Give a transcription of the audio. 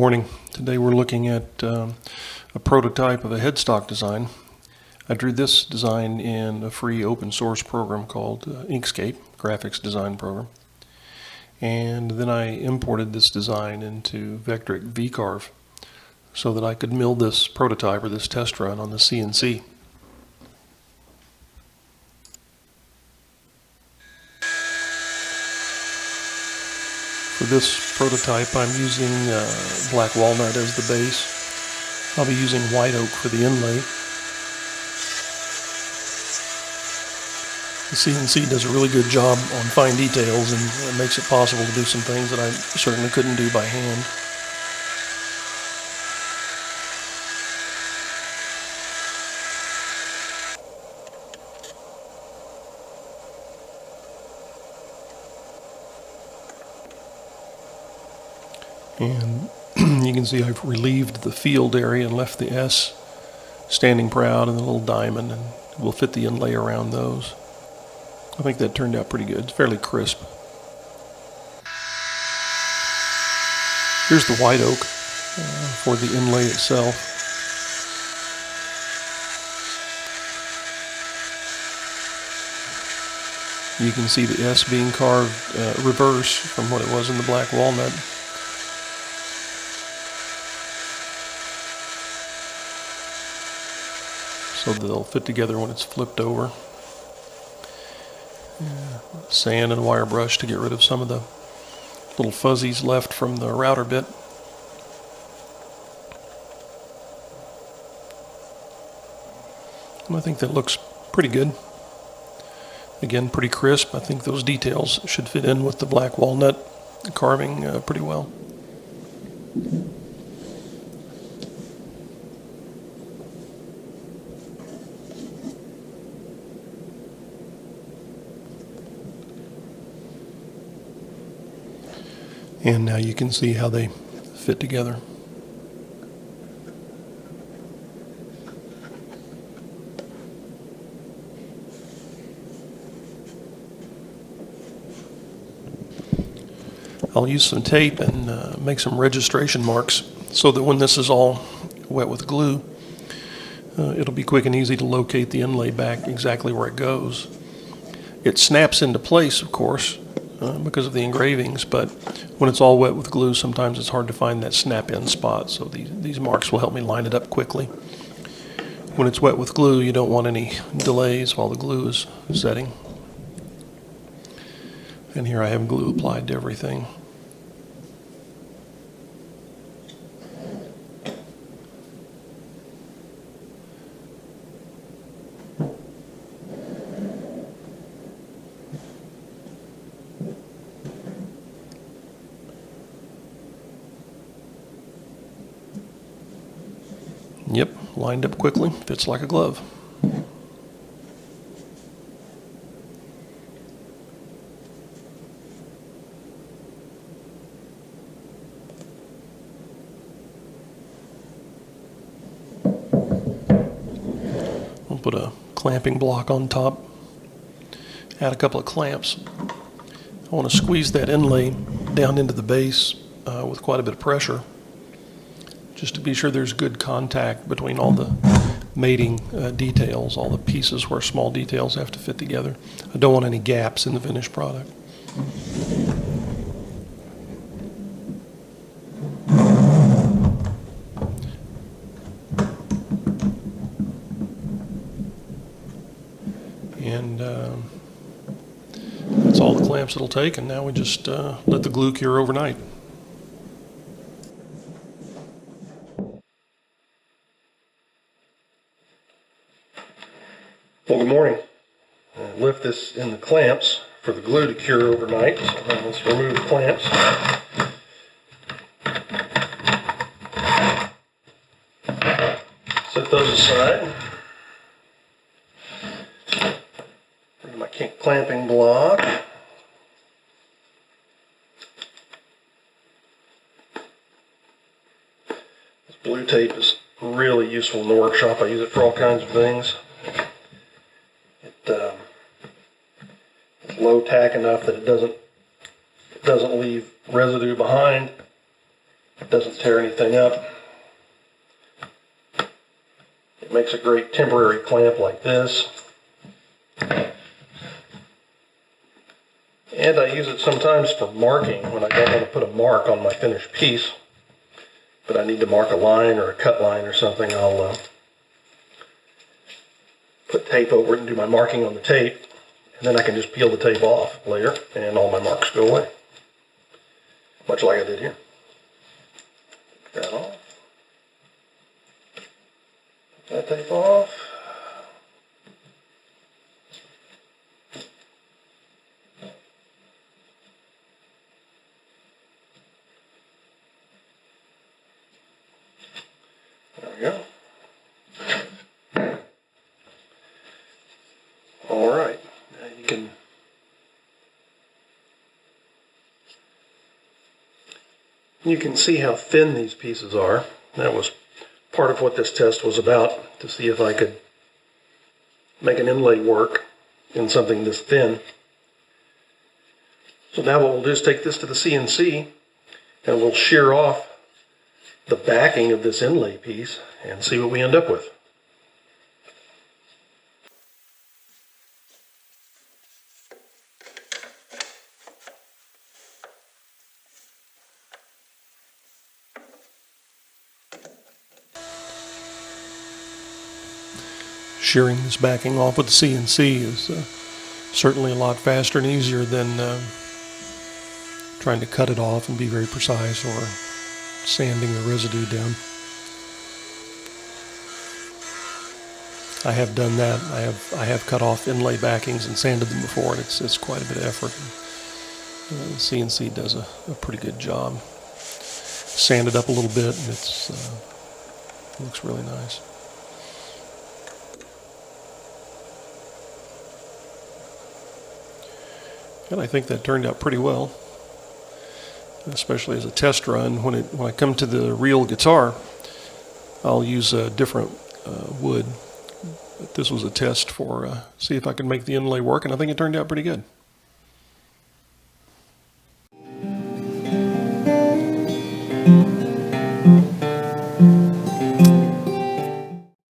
morning. Today we're looking at a prototype of a headstock design. I drew this design in a free open source program called Inkscape, graphics design program. And then I imported this design into Vectric VCarve so that I could mill this prototype or this test run on the CNC. For this prototype, I'm using black walnut as the base. I'll be using white oak for the inlay. The CNC does a really good job on fine details, and it makes it possible to do some things that I certainly couldn't do by hand. And you can see I've relieved the field area and left the S standing proud and the little diamond, and we'll fit the inlay around those. I think that turned out pretty good. It's fairly crisp. Here's the white oak for the inlay itself. You can see the S being carved reverse from what it was in the black walnut. So that they'll fit together when it's flipped over. Sand and wire brush to get rid of some of the little fuzzies left from the router bit. And I think that looks pretty good. Again, pretty crisp. I think those details should fit in with the black walnut carving pretty well. And now you can see how they fit together. I'll use some tape and make some registration marks so that when this is all wet with glue, it'll be quick and easy to locate the inlay back exactly where it goes. It snaps into place, of course, because of the engravings, but when it's all wet with glue, sometimes it's hard to find that snap-in spot, so these marks will help me line it up quickly. When it's wet with glue, you don't want any delays while the glue is setting. And here I have glue applied to everything. Yep, lined up quickly, fits like a glove. I'll put a clamping block on top, add a couple of clamps. I want to squeeze that inlay down into the base with quite a bit of pressure, just to be sure there's good contact between all the mating details, all the pieces where small details have to fit together. I don't want any gaps in the finished product. And that's all the clamps it'll take, and now we just let the glue cure overnight. Well, good morning. Lift this in the clamps for the glue to cure overnight. So let's remove the clamps. Set those aside. Bring my clamping block. This blue tape is really useful in the workshop. I use it for all kinds of things. It's low tack enough that it doesn't leave residue behind, It doesn't tear anything up. It makes a great temporary clamp like this. And I use it sometimes for marking when I don't want to put a mark on my finished piece, but I need to mark a line or a cut line or something. I'll put tape over it and do my marking on the tape, and then I can just peel the tape off later and all my marks go away. Much like I did here. Take that off. Take that tape off. There we go. All right. Now you can see how thin these pieces are. That was part of what this test was about, to see if I could make an inlay work in something this thin. So now what we'll do is take this to the CNC and we'll shear off the backing of this inlay piece and see what we end up with. Shearing this backing off with the CNC is certainly a lot faster and easier than trying to cut it off and be very precise, or sanding the residue down. I have done that. I have cut off inlay backings and sanded them before, and it's quite a bit of effort. The CNC does a pretty good job. Sand it up a little bit, and it looks really nice. And I think that turned out pretty well, especially as a test run. When I come to the real guitar, I'll use a different wood. But this was a test for see if I can make the inlay work, and I think it turned out pretty good.